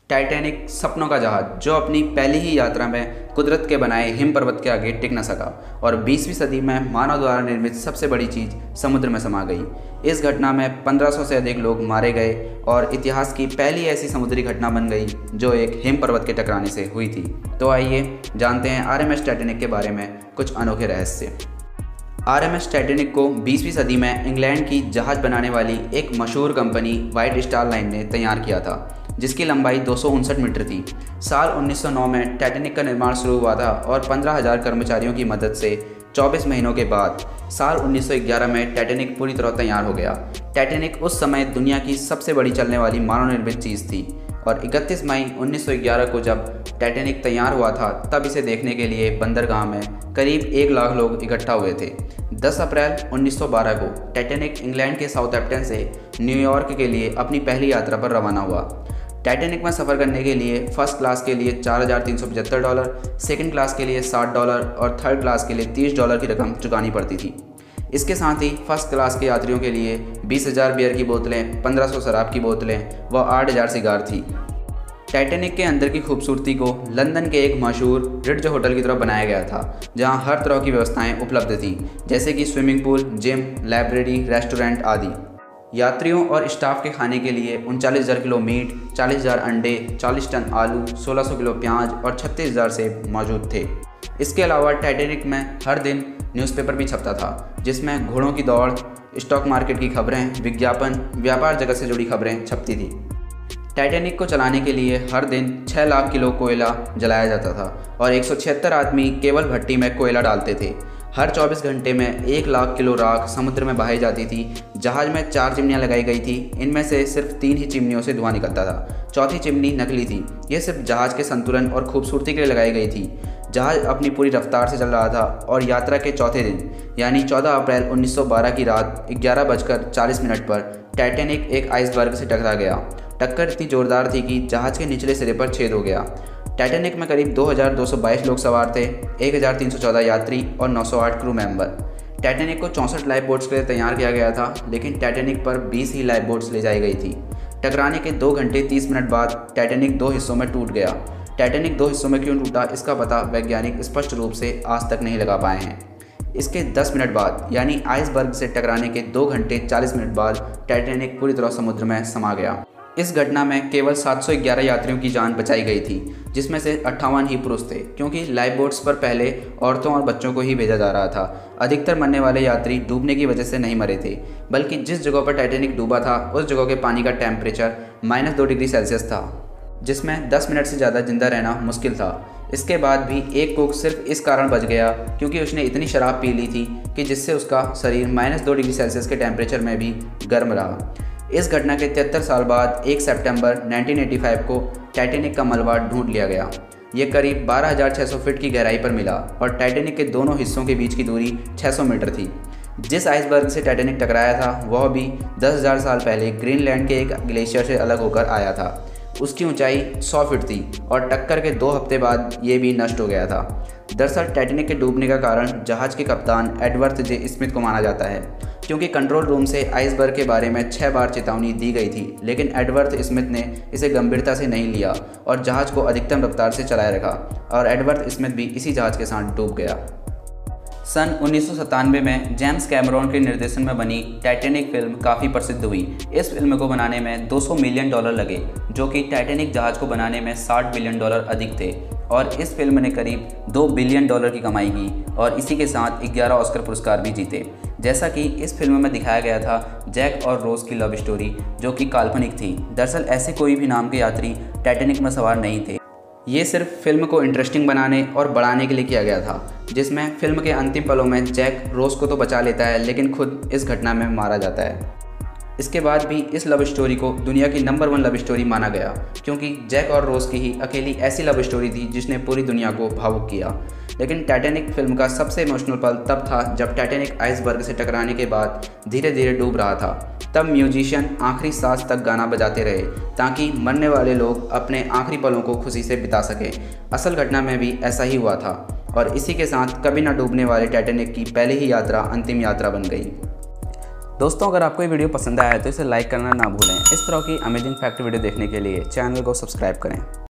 Titanic सपनों का जहाज जो अपनी पहली ही यात्रा में कुदरत के बनाए हिम पर्वत के आगे टिक न सका और 20वीं सदी में मानव द्वारा निर्मित सबसे बड़ी चीज़ समुद्र में समा गई। इस घटना में 1500 से अधिक लोग मारे गए और इतिहास की पहली ऐसी समुद्री घटना बन गई जो एक हिम पर्वत के टकराने से हुई थी। तो आइए जानते हैं आरएमएस टाइटैनिक के बारे में कुछ अनोखे रहस्य। आरएमएस टाइटैनिक को 20वीं सदी में इंग्लैंड की जहाज बनाने वाली एक मशहूर कंपनी व्हाइट स्टार लाइन ने तैयार किया था, जिसकी लंबाई 259 मीटर थी। साल 1909 में टाइटैनिक का निर्माण शुरू हुआ था और 15,000 कर्मचारियों की मदद से 24 महीनों के बाद साल 1911 में टाइटैनिक पूरी तरह तैयार हो गया। टाइटैनिक उस समय दुनिया की सबसे बड़ी चलने वाली मानव निर्मित चीज़ थी और 31 मई 1911 को जब टाइटैनिक तैयार हुआ था तब इसे देखने के लिए बंदरगाह में करीब 1 लाख लोग इकट्ठा हुए थे। 10 अप्रैल 1912 को टाइटैनिक इंग्लैंड के साउथहैम्पटन से न्यूयॉर्क के लिए अपनी पहली यात्रा पर रवाना हुआ। टाइटैनिक में सफ़र करने के लिए फर्स्ट क्लास के लिए $4,375, सेकंड क्लास के लिए $60 और थर्ड क्लास के लिए $30 की रकम चुकानी पड़ती थी। इसके साथ ही फर्स्ट क्लास के यात्रियों के लिए 20,000 बियर की बोतलें, 1500 शराब की बोतलें व 8,000 सिगार थी। टाइटैनिक के अंदर की खूबसूरती को लंदन के एक मशहूर रिट्ज होटल की तरह बनाया गया था, जहां हर तरह की व्यवस्थाएं उपलब्ध थीं, जैसे कि swimming pool, gym, library, restaurant आदि। यात्रियों और स्टाफ के खाने के लिए 39,000 किलो मीट, 40,000 अंडे, 40 टन आलू, 1600 किलो प्याज और 36,000 सेब मौजूद थे। इसके अलावा टाइटैनिक में हर दिन न्यूज़पेपर भी छपता था, जिसमें घोड़ों की दौड़, स्टॉक मार्केट की खबरें, विज्ञापन, व्यापार जगत से जुड़ी खबरें छपती थी। टाइटैनिक को चलाने के लिए हर दिन 6 लाख किलो कोयला जलाया जाता था और 176 आदमी केवल भट्टी में कोयला डालते थे। हर 24 घंटे में 1 लाख किलो राख समुद्र में बहाई जाती थी। जहाज में 4 चिमनियाँ लगाई गई थी, इनमें से सिर्फ 3 ही चिमनियों से धुआं निकलता था। चौथी चिमनी नकली थी, यह सिर्फ जहाज के संतुलन और खूबसूरती के लिए लगाई गई थी। जहाज अपनी पूरी रफ्तार से चल रहा था और यात्रा के चौथे दिन यानी 14 अप्रैल 1912 की रात 11:40 पर टाइटैनिक एक आइसबर्ग से टकरा गया। टक्कर इतनी जोरदार थी कि जहाज के निचले सिरे पर छेद हो गया। टाइटैनिक में करीब 2,222 लोग सवार थे, 1,314 यात्री और 908 क्रू मेंबर। टाइटैनिक को 64 लाइफ बोट्स के लिए तैयार किया गया था, लेकिन टाइटैनिक पर 20 ही लाइफ बोट्स ले जाई गई थी। टकराने के 2 घंटे 30 मिनट बाद टाइटैनिक 2 हिस्सों में टूट गया। टाइटैनिक 2 हिस्सों में क्यों टूटा, इसका पता वैज्ञानिक स्पष्ट रूप से आज तक नहीं लगा पाए हैं। इसके 10 मिनट बाद यानी आइसबर्ग से टकराने के 2 घंटे 40 मिनट बाद टाइटैनिक पूरी तरह समुद्र में समा गया। इस घटना में केवल 711 यात्रियों की जान बचाई गई थी, जिसमें से 58 ही पुरुष थे, क्योंकि लाइफ बोट्स पर पहले औरतों और बच्चों को ही भेजा जा रहा था। अधिकतर मरने वाले यात्री डूबने की वजह से नहीं मरे थे, बल्कि जिस जगह पर टाइटैनिक डूबा था उस जगह के पानी का टेम्परेचर -2 डिग्री सेल्सियस था, जिसमें 10 मिनट से ज़्यादा जिंदा रहना मुश्किल था। इसके बाद भी एक कुक सिर्फ इस कारण बच गया क्योंकि उसने इतनी शराब पी ली थी कि जिससे उसका शरीर -2 डिग्री सेल्सियस के टेम्परेचर में भी गर्म रहा। इस घटना के 73 साल बाद 1 सितंबर 1985 को टाइटैनिक का मलबा ढूंढ लिया गया। ये करीब 12,600 फीट की गहराई पर मिला और टाइटैनिक के दोनों हिस्सों के बीच की दूरी 600 मीटर थी। जिस आइसबर्ग से टाइटैनिक टकराया था वह भी 10,000 साल पहले ग्रीनलैंड के एक ग्लेशियर से अलग होकर आया था। उसकी ऊंचाई 100 फीट थी और टक्कर के 2 हफ्ते बाद ये भी नष्ट हो गया था। दरअसल टाइटैनिक के डूबने का कारण जहाज के कप्तान एडवर्थ जे स्मिथ को माना जाता है, क्योंकि कंट्रोल रूम से आइसबर्ग के बारे में 6 बार चेतावनी दी गई थी, लेकिन एडवर्थ स्मिथ ने इसे गंभीरता से नहीं लिया और जहाज को अधिकतम रफ्तार से चलाए रखा और एडवर्थ स्मिथ भी इसी जहाज के साथ डूब गया। सन 1997 में जेम्स कैमरॉन के निर्देशन में बनी टाइटैनिक फिल्म काफ़ी प्रसिद्ध हुई। इस फिल्म को बनाने में $200 मिलियन लगे, जो कि टाइटैनिक जहाज को बनाने में $60 मिलियन अधिक थे और इस फिल्म ने करीब $2 बिलियन की कमाई की और इसी के साथ 11 ऑस्कर पुरस्कार भी जीते। जैसा कि इस फिल्म में दिखाया गया था जैक और रोज की लव स्टोरी, जो कि काल्पनिक थी। दरअसल ऐसे कोई भी नाम के यात्री टाइटैनिक में सवार नहीं थे। ये सिर्फ फिल्म को इंटरेस्टिंग बनाने और बढ़ाने के लिए किया गया था, जिसमें फिल्म के अंतिम पलों में जैक रोज को तो बचा लेता है, लेकिन खुद इस घटना में मारा जाता है। इसके बाद भी इस लव स्टोरी को दुनिया की नंबर 1 लव स्टोरी माना गया, क्योंकि जैक और रोज की ही अकेली ऐसी लव स्टोरी थी जिसने पूरी दुनिया को भावुक किया। लेकिन टाइटैनिक फिल्म का सबसे इमोशनल पल तब था जब टाइटैनिक आइसबर्ग से टकराने के बाद धीरे धीरे डूब रहा था। तब म्यूजिशियन आखिरी सांस तक गाना बजाते रहे ताकि मरने वाले लोग अपने आखिरी पलों को खुशी से बिता सकें। असल घटना में भी ऐसा ही हुआ था और इसी के साथ कभी ना डूबने वाले टाइटैनिक की पहली ही यात्रा अंतिम यात्रा बन गई। दोस्तों अगर आपको ये वीडियो पसंद आया है तो इसे लाइक करना ना भूलें। इस तरह की अमेजिंग फैक्ट वीडियो देखने के लिए चैनल को सब्सक्राइब करें।